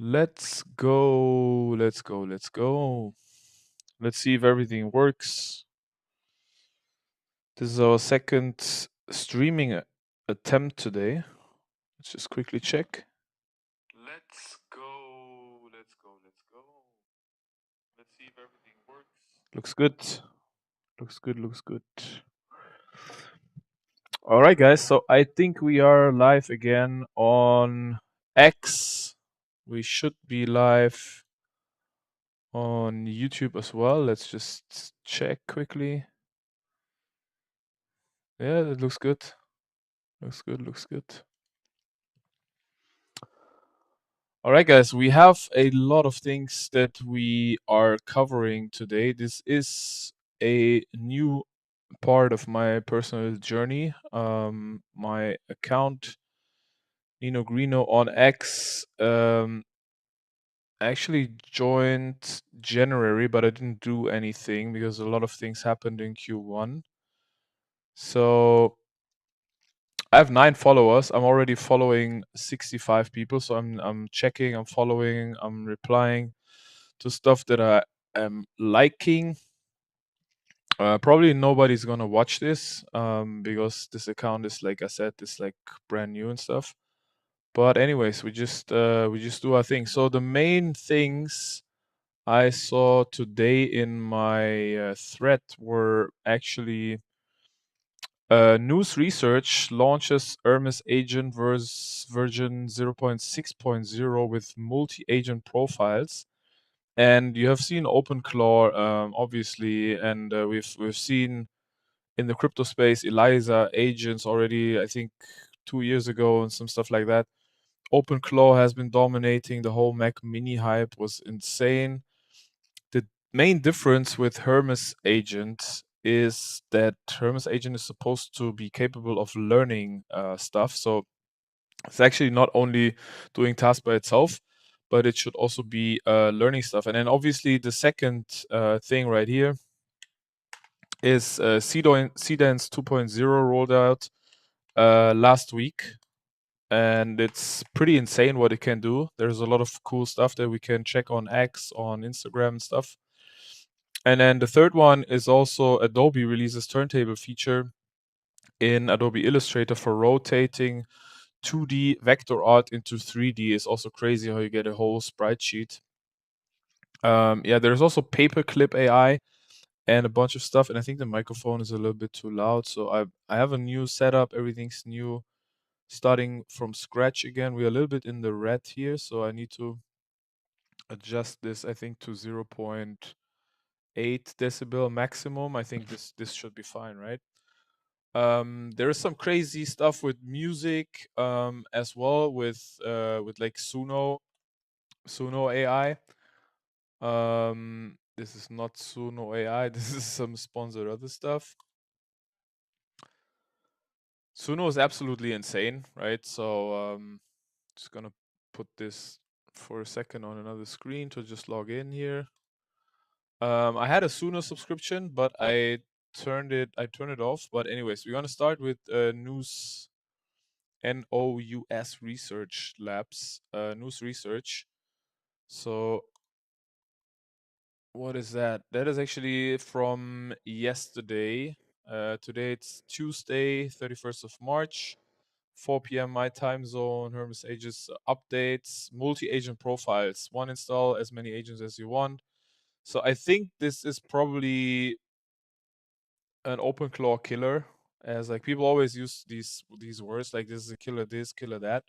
Let's go. Let's go. Let's go. Let's see if everything works. This is our second streaming attempt today. Let's just quickly check. Let's go. Let's go. Let's go. Let's see if everything works. Looks good. Looks good. Looks good. All right, guys. So I think we are live again on X. We should be live on YouTube as well. Let's just check quickly. Yeah, it looks good. Looks good. Looks good. All right, guys. We have a lot of things that we are covering today. This is a new part of my personal journey. My account Nino Greeno on X. I actually joined January, but I didn't do anything because a lot of things happened in Q1. So I have 9 followers. I'm already following 65 people, so I'm checking, I'm following, I'm replying to stuff that I am liking. Probably nobody's gonna watch this because this account is, like I said, is like brand new and stuff. But anyways, we just do our thing. So the main things I saw today in my thread were actually News Research launches Hermes Agent version 0.6.0 with multi-agent profiles. And you have seen OpenClaw, obviously, and we've seen in the crypto space ELIZA agents already, I think, 2 years ago and some stuff like that. OpenClaw has been dominating. The whole Mac Mini hype was insane. The main difference with Hermes Agent is that Hermes Agent is supposed to be capable of learning stuff. So it's actually not only doing tasks by itself, but it should also be learning stuff. And then obviously the second thing right here is Seedance 2.0 rolled out last week. And it's pretty insane what it can do. There's a lot of cool stuff that we can check on X, on Instagram and stuff. And then the third one is also Adobe releases turntable feature in Adobe Illustrator for rotating 2D vector art into 3D. Is also crazy how you get a whole sprite sheet. Yeah, there's also Paperclip AI and a bunch of stuff. And I think the microphone is a little bit too loud. So I have a new setup. Everything's new, starting from scratch again. We're a little bit in the red here, so I need to adjust this, I think, to 0.8 decibel maximum. I think this should be fine, right? There is some crazy stuff with music as well with like Suno AI. This is not Suno AI. This is some sponsored other stuff. Suno is absolutely insane, right? So just gonna put this for a second on another screen to just log in here. I had a Suno subscription, but I turned it off. But anyways, we're gonna start with News NOUS Research Labs, News Research. So what is that? That is actually from yesterday. Today it's Tuesday, 31st of March, 4 p.m. my time zone. Hermes Agents updates, multi-agent profiles. One install as many agents as you want. So I think this is probably an OpenClaw killer, as like people always use these words like this is a killer this, killer that.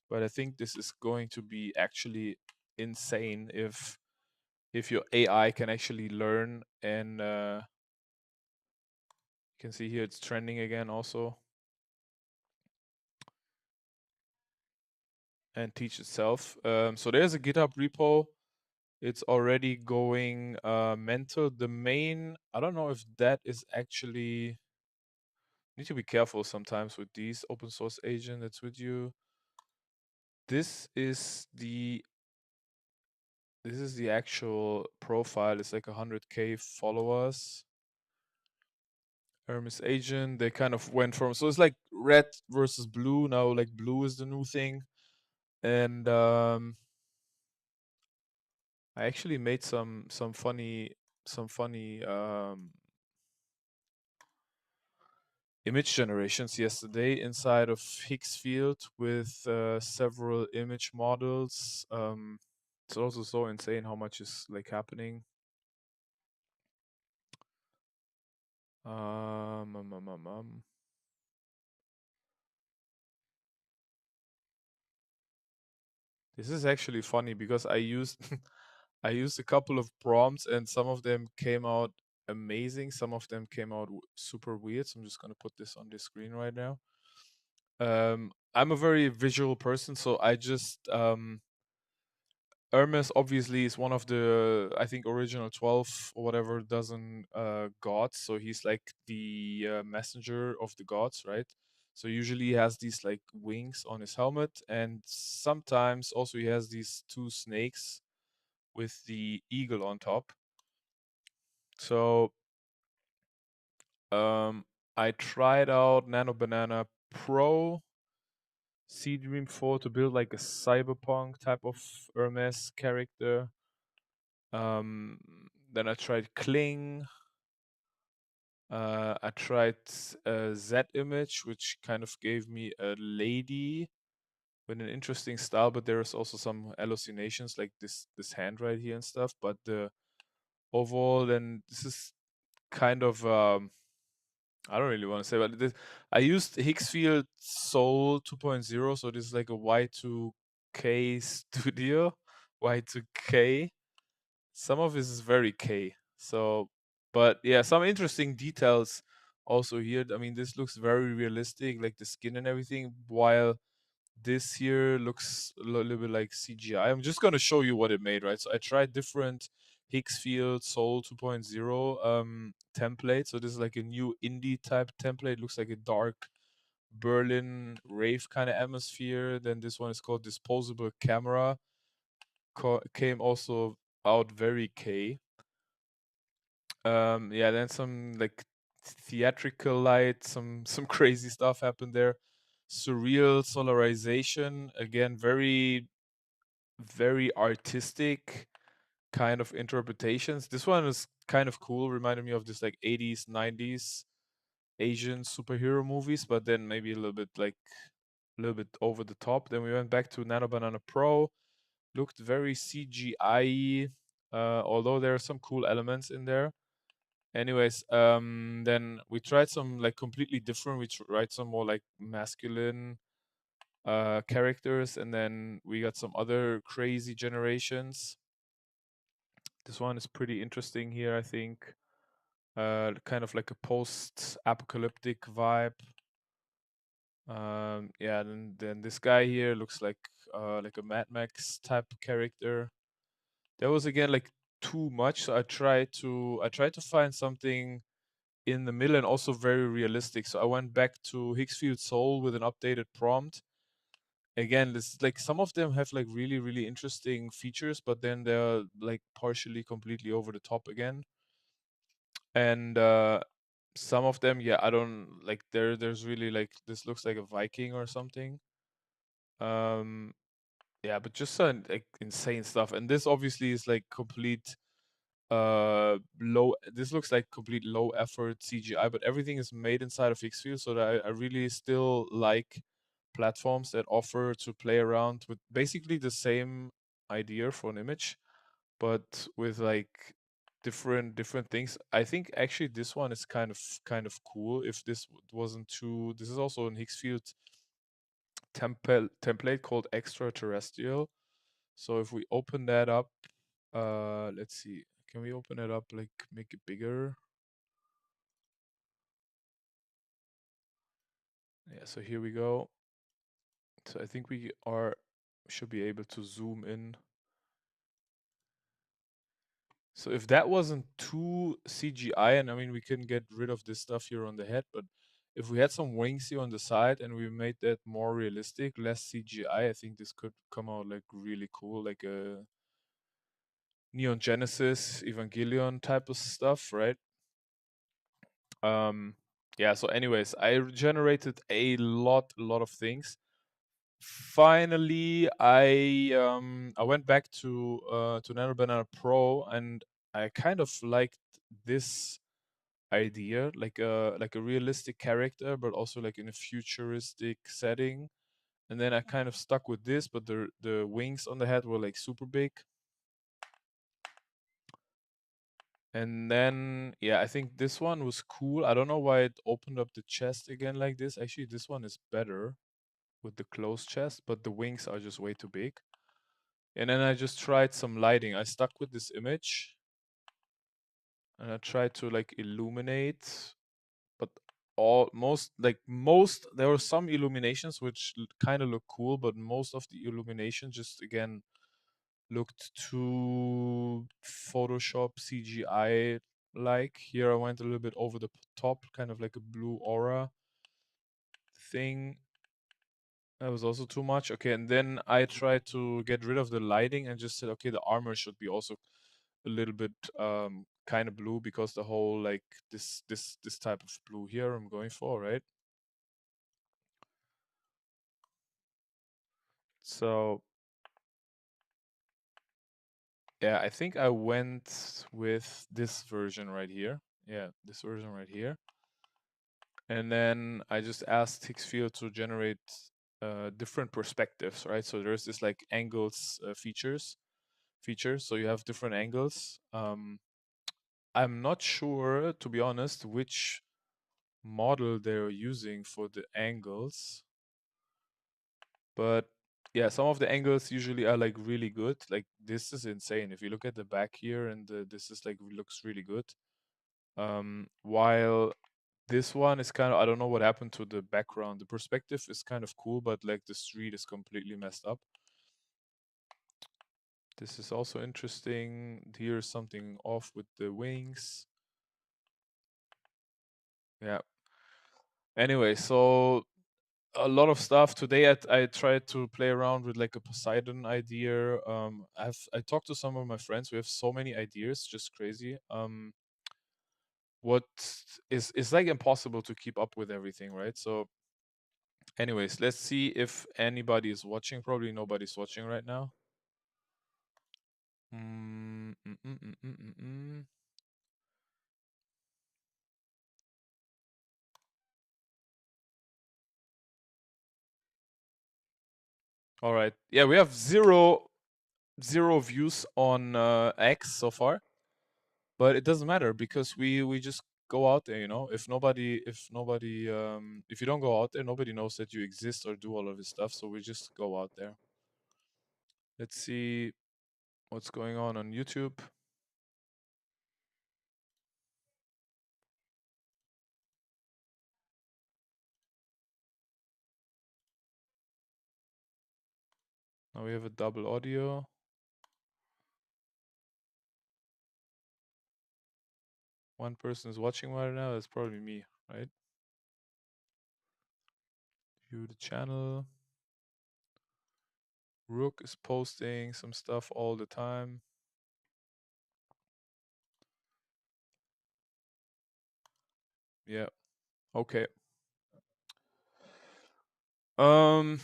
But I think this is going to be actually insane if your AI can actually learn and you can see here it's trending again also and teach itself. So there's a GitHub repo. It's already going mental. The main, I don't know if that is actually, need to be careful sometimes with these open source agent that's with you. This is the actual profile. It's like 100K followers. Hermes Agent. They kind of went from, so it's like red versus blue now. Like blue is the new thing, and I actually made some funny image generations yesterday inside of Higgsfield with several image models. It's also so insane how much is like happening. Um, um, um, um, um. This is actually funny because I used I used a couple of prompts and some of them came out amazing. Some of them came out super weird. So I'm just gonna put this on the screen right now. I'm a very visual person, so I just Hermes obviously is one of the I think original 12 or whatever dozen gods. So he's like the messenger of the gods, right? So usually he has these like wings on his helmet, and sometimes also he has these two snakes with the eagle on top. So um, I tried out Nano Banana Pro Sea Dream 4 to build like a cyberpunk type of Hermes character. Um, then I tried Kling. I tried Z Image, which kind of gave me a lady with an interesting style, but there's also some hallucinations like this hand right here and stuff. But the overall, then this is kind of I don't really want to say, but this, I used Higgsfield Soul 2.0, so this is like a Y2K studio, Y2K. Some of this is very K. So, but yeah, some interesting details also here. I mean, this looks very realistic, like the skin and everything, while this here looks a little bit like CGI. I'm just gonna show you what it made, right? So I tried different Higgsfield Soul 2.0 template. So this is like a new indie type template. Looks like a dark Berlin rave kind of atmosphere. Then this one is called Disposable Camera. Came also out very K. Yeah, then some like theatrical light, some crazy stuff happened there. Surreal solarization, again, very artistic kind of interpretations. This one is kind of cool, reminded me of this like 80s, 90s Asian superhero movies, but then maybe a little bit over the top. Then we went back to Nano Banana Pro, looked very CGI, although there are some cool elements in there. Anyways, then we tried some like completely different. We tried some more like masculine characters, and then we got some other crazy generations. This one is pretty interesting here, I think. Kind of like a post-apocalyptic vibe. Yeah, then this guy here looks like a Mad Max type character. There was again like too much, so I tried to find something in the middle and also very realistic. So I went back to Higgsfield Soul with an updated prompt. Again, this like some of them have like really interesting features, but then they're like partially completely over the top again. And some of them, yeah, I don't like there's really like this looks like a Viking or something. Um yeah, but just some like insane stuff. And this obviously is like complete low this looks like complete low effort CGI, but everything is made inside of Xfield, so that I really still like platforms that offer to play around with basically the same idea for an image, but with like different things. I think actually this one is kind of cool. If this wasn't too, this is also an Higgsfield template called extraterrestrial. So if we open that up, let's see, can we open it up, like make it bigger? Yeah, so here we go. So I think we are should be able to zoom in. So if that wasn't too CGI, and I mean we can get rid of this stuff here on the head, but if we had some wings here on the side and we made that more realistic, less CGI, I think this could come out like really cool, like a Neon Genesis, Evangelion type of stuff, right? Um, yeah. So, anyways, I generated a lot of things. finally, I went back to Nano Banana Pro, and I kind of liked this idea, like a realistic character, but also like in a futuristic setting. And then I kind of stuck with this, but the wings on the head were like super big. And then yeah, I think this one was cool. I don't know why it opened up the chest again like this. Actually, this one is better with the closed chest, but the wings are just way too big. And then I just tried some lighting. I stuck with this image and I tried to like illuminate, but most there were some illuminations which kind of look cool, but most of the illumination just again looked too Photoshop CGI like. Here I went a little bit over the top, kind of like a blue aura thing. That was also too much. Okay, and then I tried to get rid of the lighting and just said, okay, the armor should be also a little bit kind of blue, because the whole like this type of blue here I'm going for, right? So yeah, I think I went with this version right here. Yeah, this version right here. And then I just asked Higgsfield to generate different perspectives, right? So there's this like angles feature. So you have different angles. I'm not sure, to be honest, which model they're using for the angles, but yeah, some of the angles usually are like really good. Like this is insane. If you look at the back here, and this is like looks really good. While this one is kind of, I don't know what happened to the background. The perspective is kind of cool, but like the street is completely messed up. This is also interesting. Here's something off with the wings. Yeah. Anyway, so a lot of stuff today. I tried to play around with like a Poseidon idea. I talked to some of my friends. We have so many ideas, just crazy. What is like impossible to keep up with everything, right? So anyways, let's see if anybody is watching. Probably nobody's watching right now. Mm, mm, mm, mm, mm, mm, mm. All right. Yeah, we have zero views on X so far, but it doesn't matter because we just go out there. You know, if you don't go out there, nobody knows that you exist or do all of this stuff. So we just go out there. Let's see what's going on YouTube. Now we have a double audio. One person is watching right now. That's probably me, right? View the channel. Rook is posting some stuff all the time. Yeah. Okay. Um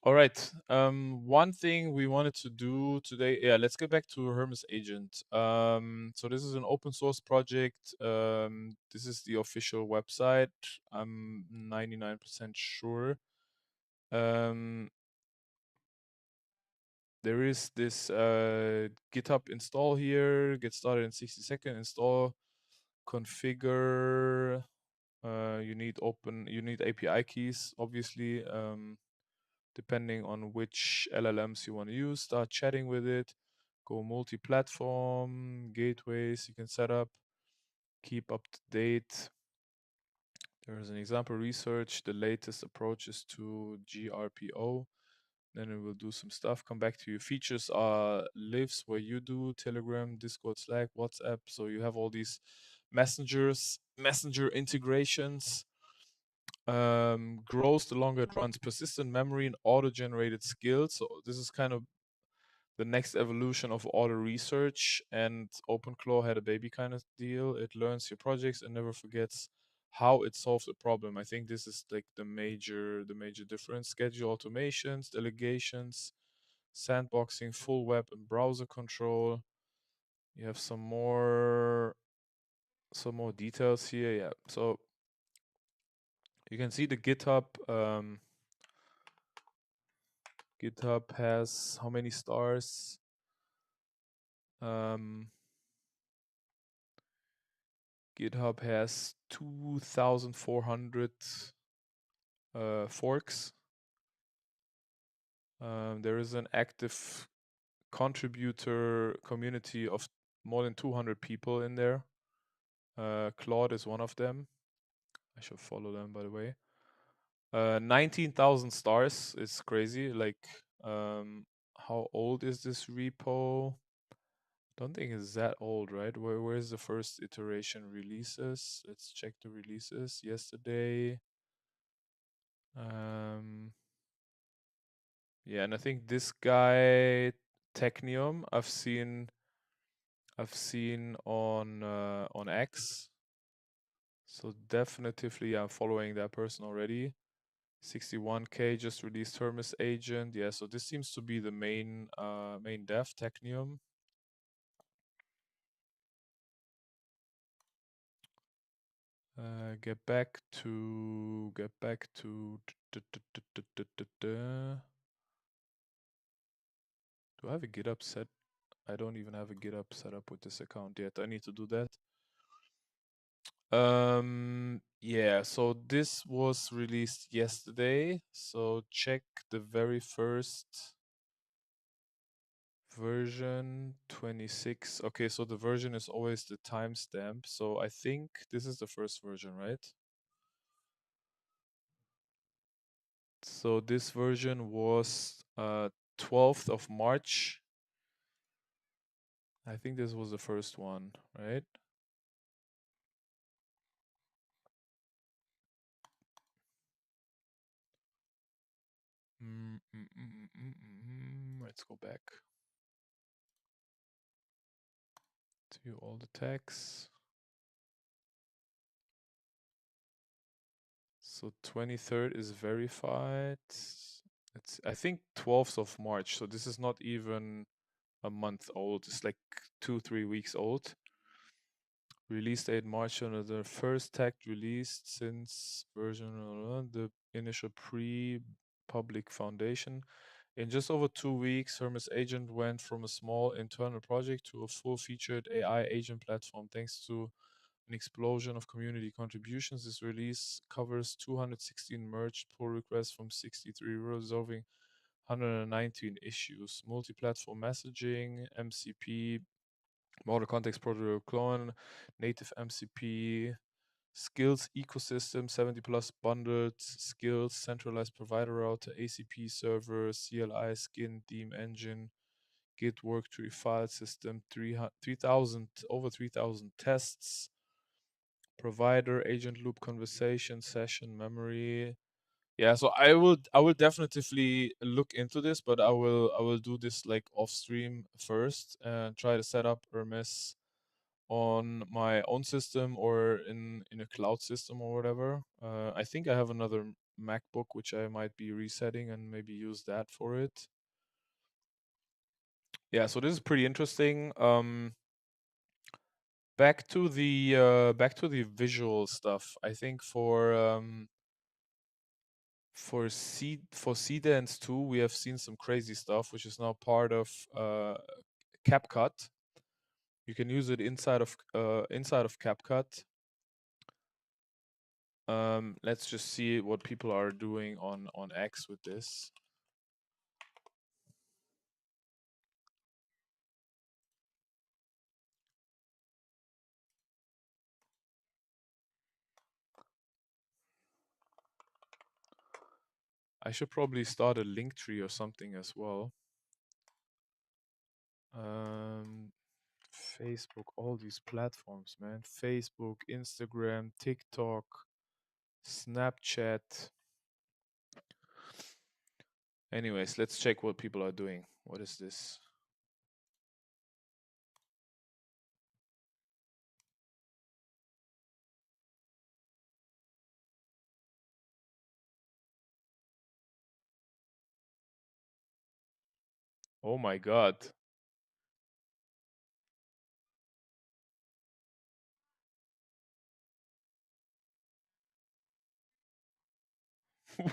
all right. One thing we wanted to do today, yeah, let's get back to Hermes Agent. So this is an open source project. This is the official website. I'm 99% sure. Um there is this GitHub install here. Get started in 60 seconds. Install, configure. You need API keys, obviously. Depending on which LLMs you want to use. Start chatting with it. Go multi-platform, gateways you can set up. Keep up to date. There is an example research, the latest approaches to GRPO. Then it will do some stuff. Come back to your features are lives where you do Telegram, Discord, Slack, WhatsApp. So you have all these messenger integrations. Grows the longer it runs. Persistent memory and auto-generated skills. So this is kind of the next evolution of auto research, and OpenClaw had a baby kind of deal. It learns your projects and never forgets how it solves a problem. I think this is like the major difference. Schedule automations, delegations, sandboxing, full web and browser control. You have some more details here. Yeah. So you can see the GitHub. GitHub has how many stars? Um, GitHub has 2,400 forks. There is an active contributor community of more than 200 people in there. Claude is one of them. I should follow them, by the way. 19,000 stars. It's crazy. Like, how old is this repo? Don't think it's that old, right? Where's the first iteration releases? Let's check the releases. Yesterday. Yeah, and I think this guy Technium I've seen on X. So definitively I'm following that person already. 61K just released Hermes Agent. Yeah, so this seems to be the main dev, Technium. Get back to do I have a GitHub set? I don't even have a GitHub set up with this account yet. I need to do that. Yeah, so this was released yesterday. So check the very first version 26. Okay, so the version is always the timestamp. So I think this is the first version, right? So this version was 12th of March. I think this was the first one, right? Let's go back to all the tags. So 23rd is verified. It's I think 12th of March. So this is not even a month old. It's like 2-3 weeks old. Release date March on the first tag released since version the initial pre-public foundation. In just over 2 weeks, Hermes Agent went from a small internal project to a full-featured AI agent platform. Thanks to an explosion of community contributions, this release covers 216 merged pull requests from 63, resolving 119 issues. Multi-platform messaging, MCP, Model Context Protocol clone, native MCP, skills ecosystem, 70 plus bundled skills, centralized provider router, ACP server, CLI skin, theme engine, Git work tree file system, 3,000 over 3,000 tests, provider agent loop conversation session memory. Yeah, so I will definitively look into this, but I will do this like off stream first and try to set up Hermes on my own system or in a cloud system or whatever. I think I have another MacBook which I might be resetting and maybe use that for it. Yeah, so this is pretty interesting. Back to the visual stuff. I think for Dance 2 we have seen some crazy stuff which is now part of CapCut. You can use it inside of CapCut. Let's just see what people are doing on X with this. I should probably start a link tree or something as well. Facebook, all these platforms, man. Facebook, Instagram, TikTok, Snapchat. Anyways, let's check what people are doing. What is this? Oh my god.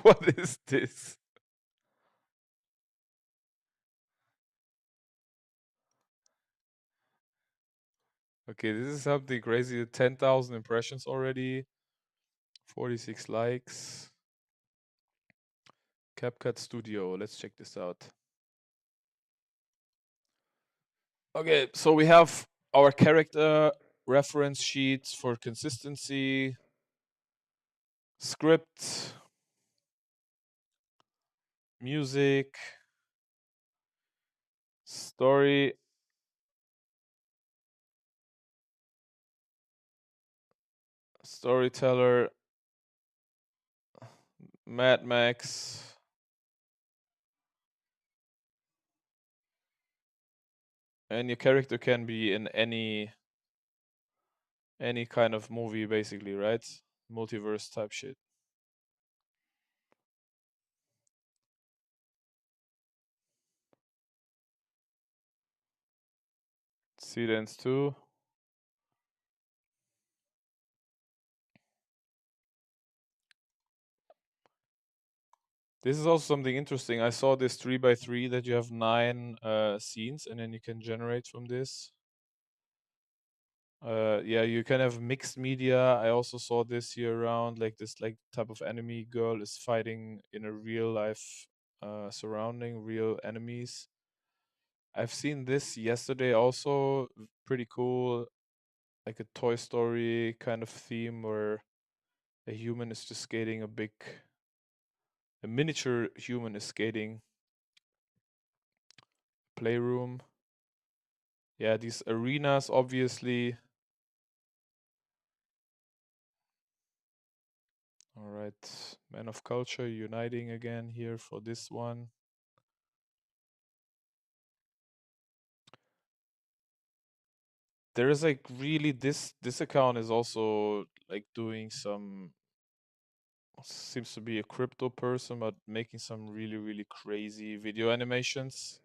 What is this? Okay, this is something crazy. 10,000 impressions already. 46 likes. CapCut Studio. Let's check this out. Okay, so we have our character reference sheets for consistency, script, music, story, storyteller, Mad Max, and your character can be in any kind of movie basically, right? Multiverse type shit. Seedance 2. This is also something interesting. I saw this 3 by 3 that you have 9 scenes and then you can generate from this. Yeah, you can have mixed media. I also saw this here around, like this like type of enemy girl is fighting in a real life surrounding real enemies. I've seen this yesterday also, pretty cool, like a Toy Story kind of theme where a human is just skating a miniature human is skating playroom. Yeah, these arenas obviously. All right, Men of Culture uniting again here for this one. There is like really this account is also like doing some, seems to be a crypto person, but making some really crazy video animations.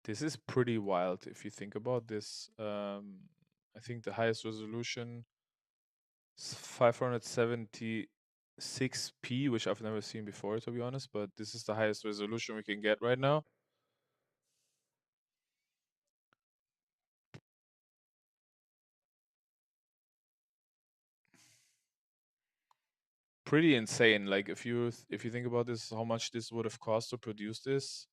This is pretty wild if you think about this. I think the highest resolution is 576p, which I've never seen before, to be honest. But this is the highest resolution we can get right now. Pretty insane. Like if you think about this, how much this would have cost to produce this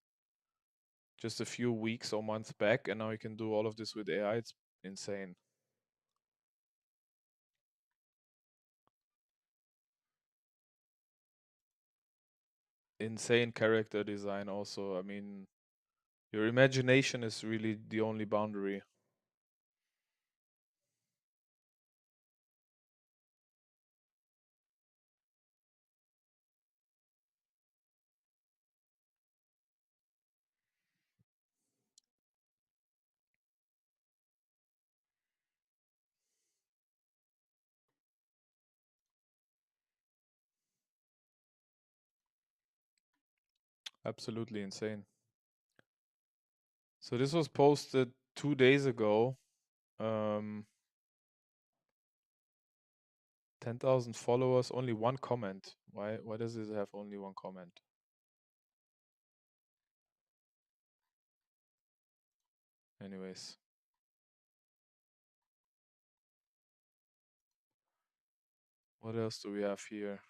just a few weeks or months back, and now you can do all of this with AI. It's insane. Insane character design also. I mean, your imagination is really the only boundary. Absolutely insane. So this was posted 2 days ago. Um, 10,000 followers, only one comment. Why does it have only one comment? Anyways, what else do we have here?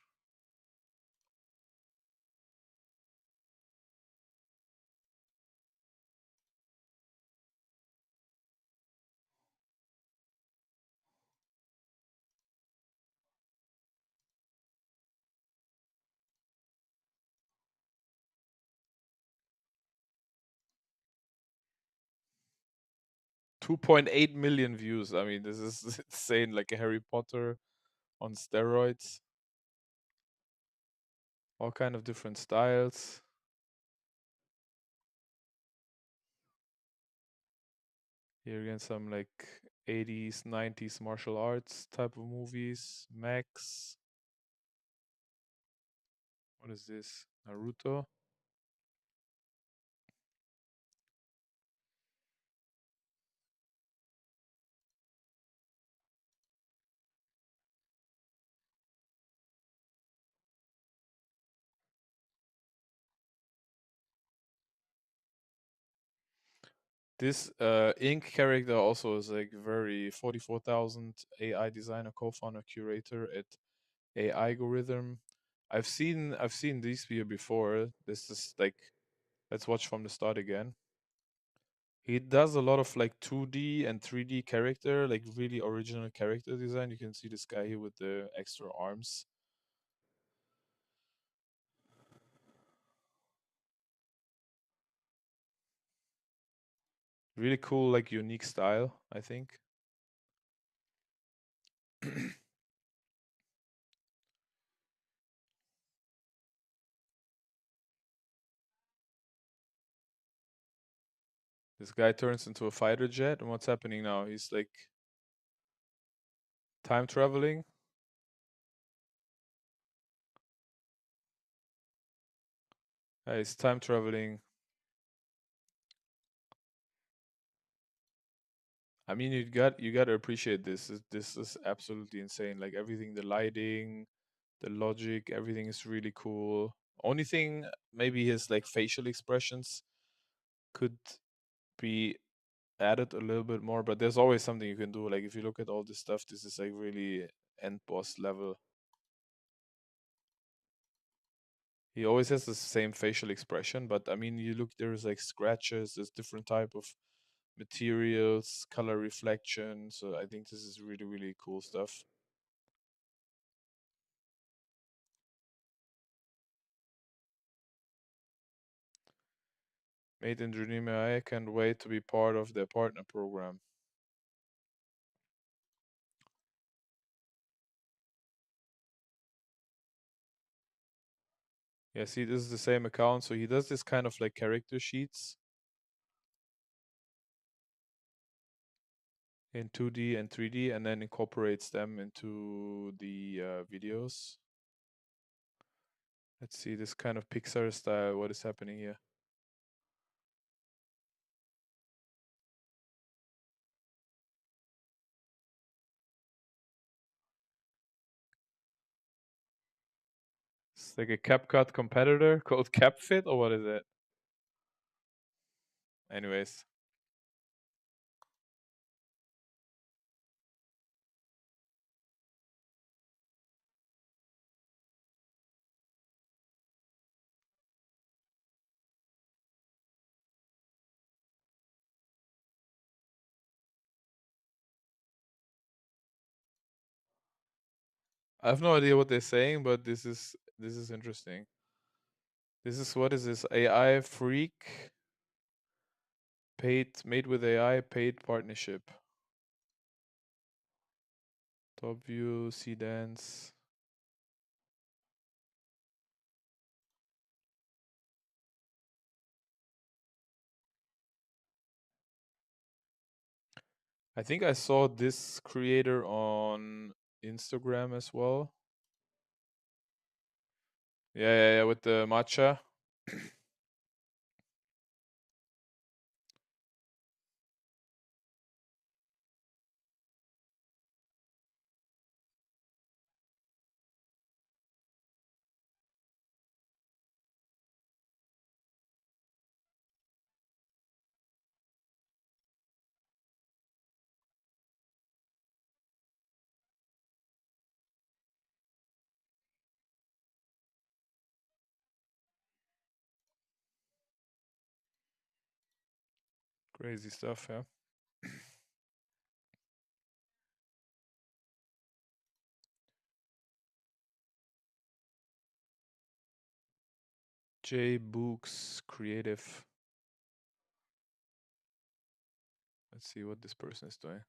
2.8 million views. I mean, this is insane, like a Harry Potter on steroids. All kind of different styles. Here again, some like 80s, 90s martial arts type of movies. Max. What is this? Naruto. This Ink character also is like very 44,000 AI designer, co-founder, curator at AI algorithm. I've seen these video before. This is like, let's watch from the start again. He does a lot of like 2D and 3D character, like really original character design. You can see this guy here with the extra arms. Really cool, like unique style, I think. This guy turns into a fighter jet, and what's happening now? He's like time traveling. He's time traveling. I mean, you got to appreciate this. This is absolutely insane. Like everything, the lighting, the logic, everything is really cool. Only thing, maybe his like facial expressions could be added a little bit more, but there's always something you can do. Like if you look at all this stuff, this is like really end boss level. He always has the same facial expression, but I mean, you look, there's like scratches, there's different type of materials, color reflection. So I think this is really, really cool stuff. Made in Dream AI, can't wait to be part of their partner program. Yeah, see, this is the same account. So he does this kind of like character sheets in 2D and 3D and then incorporates them into the videos. Let's see this kind of Pixar style. What is happening here? It's like a CapCut competitor called CapFit, or what is it? Anyways, I have no idea what they're saying, but this is interesting. This is, what is this? AI Freak paid, made with AI paid partnership. Top view, see dance. I think I saw this creator on Instagram as well. Yeah, yeah, yeah, with the matcha. Crazy stuff, yeah. J Books Creative. Let's see what this person is doing.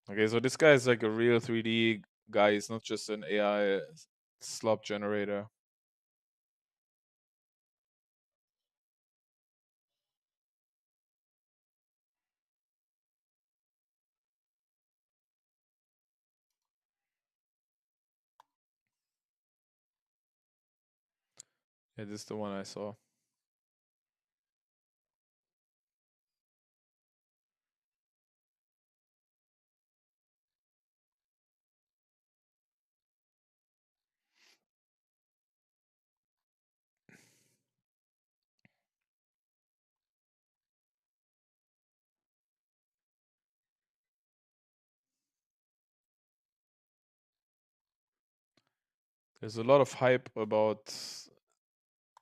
Okay, so this guy is like a real 3D guy. He's not just an AI slop generator. Yeah, this is the one I saw. There's a lot of hype about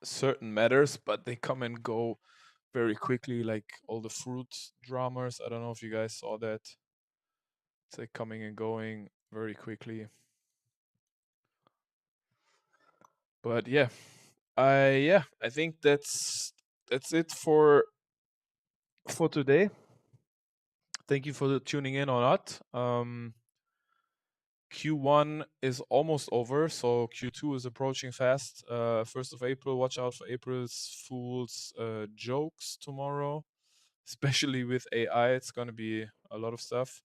certain matters, but they come and go very quickly, like all the fruit dramas. I don't know if you guys saw that. It's like coming and going very quickly. But I think that's it for today. Thank you for tuning in or not. Q1 is almost over, so Q2 is approaching fast. 1st of April, watch out for April's Fool's jokes tomorrow, especially with AI. It's going to be a lot of stuff.